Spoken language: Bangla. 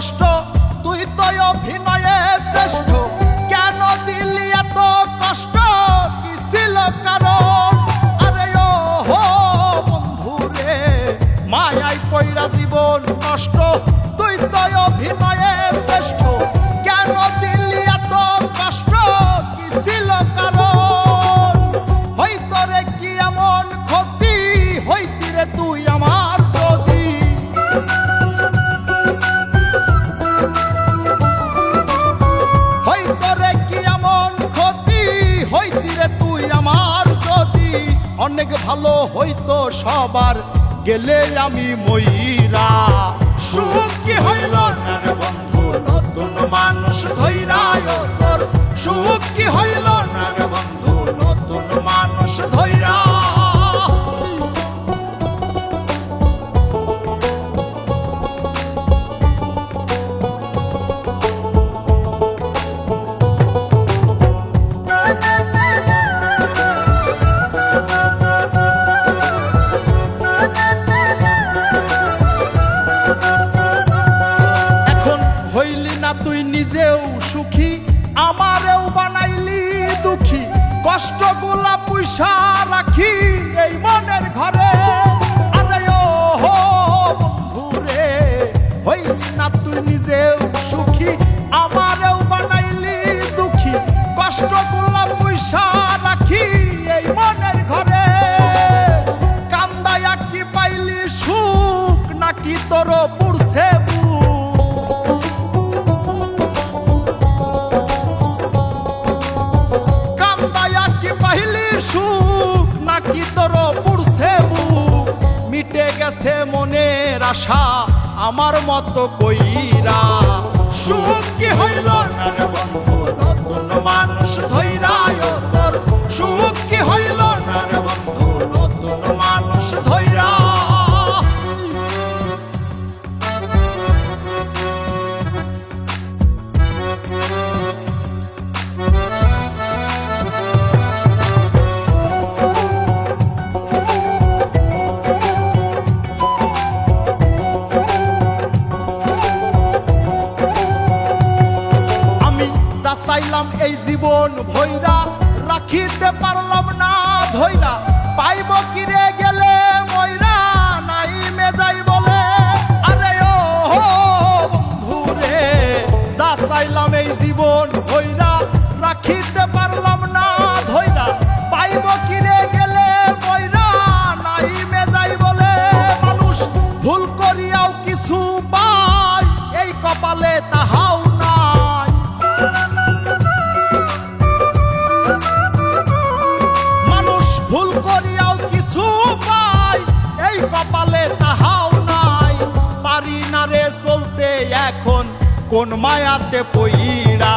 কষ্ট, তুই তো অভিনয়ে শ্রেষ্ঠ। কেন দিলি এত কষ্ট, কি ছিল কারণ? আরে ও হো বন্ধু রে, মায়ায় কইরা জীবন নষ্ট, তুই তো অভিনয়ে শ্রেষ্ঠ। কেন দিলি এত কষ্ট, কি ছিল কারণ? হইতো রে কি এমন ক্ষতি, হইতি রে তুই আমার যদি। হইতো রে কি এমন ক্ষতি, হইতি রে তুই আমার যদি। অনেক ভালো হইতো সবার, গেলে আমি ময়রা। সুখ কি হইল না রে বন্ধু, নতুন মানুষ ধইরা তোর। সুখ কি হইল না রে বন্ধু, নতুন মানুষ ধইরা। তুই নিজেও সুখী, আমারেও বানাইলি দুঃখী। কষ্টগুলা পুইসা রাখি এই মনের ঘরে। আরে ও হো বন্ধু রে, হইলি না তুই নিজেও সুখী, আমারেও বানাইলি দুঃখী। কষ্টগুলা পুইসা রাখি এই মনের ঘরে। কান্দায়া কি পাইলি সুখ, নাকি তোর পুরছে নাকি তোর পুরছে বুক? মিটে গেছে মনের আশা আমার মতো কইরা। সুখ কি হইল না রে বন্ধু, নতুন মানুষ ধইরা তোর। সুখ কি হইল না রে বন্ধু, নতুন মানুষ ধইরা। চাইলাম এই জীবন ভৈরা, রাখিতে পারলাম না ধৈরা। পাইব কিরে গেলে ময়রা, নাই মেজাই বলে। আরে ও বন্ধু রে, যা চাইলাম এই জীবন ভৈরা, রাখিতে পারলাম না ধৈরা। পাইব কিরে গেলে ময়রা, নাই মেজাই বলে। মানুষ ভুল করিয়াও কিছু পায়, এই কপালে তাহাও নাই। ভুল করিয়াও কিছু পাই, এই কপালে তাহাও নাই। পারি না রে চলতে এখন কোন মায়াতে পইরা।